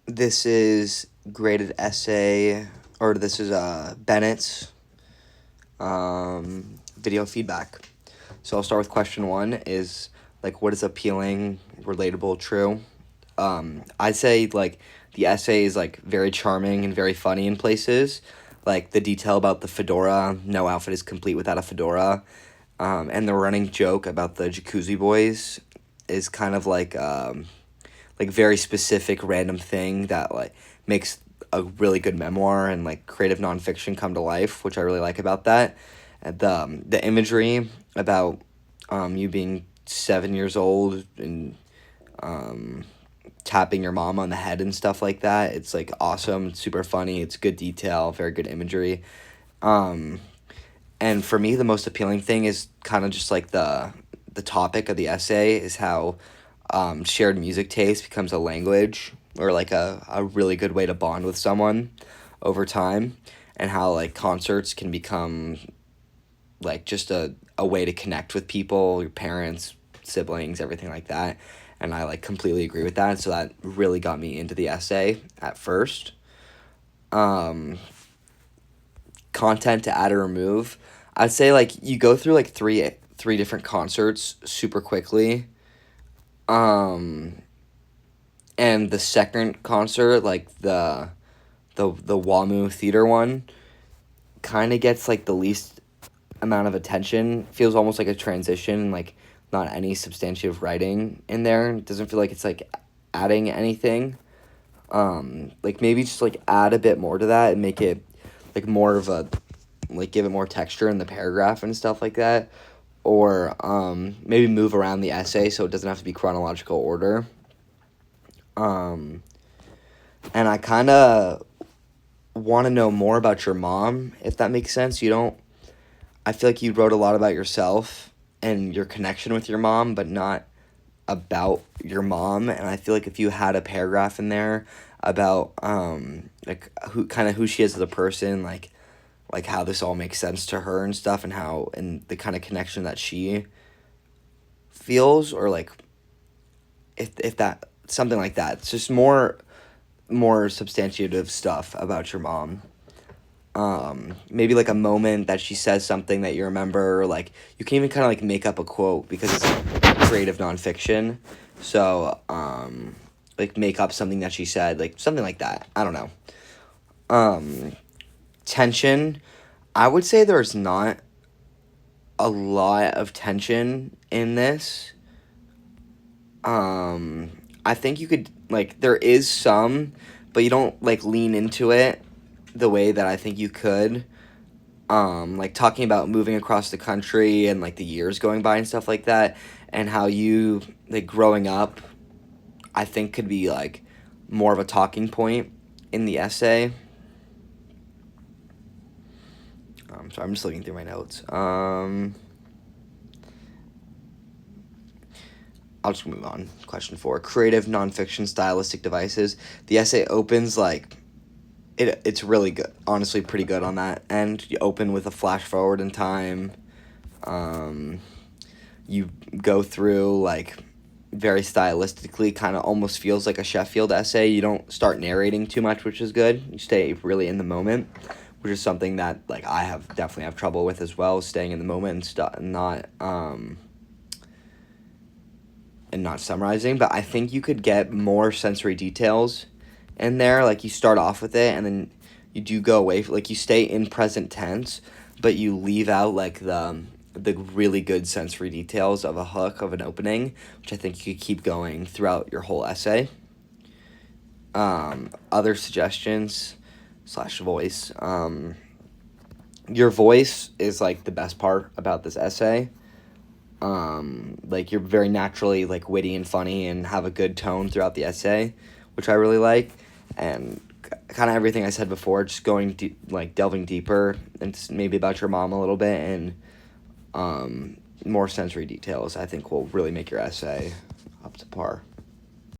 This is graded essay, or this is Bennett's video feedback. So I'll start with question one is like, what is appealing, relatable, true? I'd say like the essay is like very charming and very funny in places. Like the detail about the fedora, no outfit is complete without a fedora. And the running joke about the Jacuzzi Boys is kind of like very specific random thing that like makes a really good memoir and like creative nonfiction come to life, which I really like about that. And the imagery about you being 7 years old and um, tapping your mom on the head and stuff like that. It's like awesome. It's super funny. It's good detail. Very good imagery. Um, and for me, the most appealing thing is kind of just like the topic of the essay is how shared music taste becomes a language or like a really good way to bond with someone over time, and how like concerts can become like just a way to connect with people, your parents, siblings, everything like that. And I like completely agree with that. So that really got me into the essay at first. Um, Content to add or remove. I'd say like you go through like three different concerts super quickly. Um, and the second concert, like the WAMU theater one, kind of gets like the least amount of attention. Feels almost like a transition, like not any substantive writing in there. It doesn't feel like it's like adding anything. Like maybe just like add a bit more to that and make it like more of a like give it more texture in the paragraph and stuff like that, or maybe move around the essay so it doesn't have to be chronological order. Um, and I kind of want to know more about your mom, if that makes sense. You don't. I feel like you wrote a lot about yourself and your connection with your mom, but not about your mom. And I feel like if you had a paragraph in there about like who she is as a person, like how this all makes sense to her and stuff, and how and the kind of connection that she feels, or like if that something like that. It's just more substantiative stuff about your mom. Maybe like a moment that she says something that you remember, or like you can even kind of like make up a quote because it's creative nonfiction. So like make up something that she said, like something like that. I don't know. Um, Tension. I would say there's not a lot of tension in this. Um, I think you could like there is some, but you don't like lean into it the way that I think you could. Like talking about moving across the country and like the years going by and stuff like that, and how you like growing up, I think could be like more of a talking point in the essay. So I'm just looking through my notes. I'll just move on. Question four: creative nonfiction stylistic devices. The essay opens like it's really good. Honestly, pretty good on that end. You open with a flash forward in time. Um, you go through like very stylistically, kind of almost feels like a Sheffield essay. You don't start narrating too much, which is good. You stay really in the moment, which is something that like I have definitely have trouble with as well, staying in the moment and not summarizing. But I think you could get more sensory details in there. Like you start off with it and then you do go away. Like you stay in present tense, but you leave out like the really good sensory details of a hook of an opening, which I think you could keep going throughout your whole essay. Other suggestions slash voice. Your voice is like the best part about this essay. Like you're very naturally like witty and funny and have a good tone throughout the essay, which I really like. And kind of everything I said before, just going like delving deeper and maybe about your mom a little bit, and more sensory details, I think will really make your essay up to par.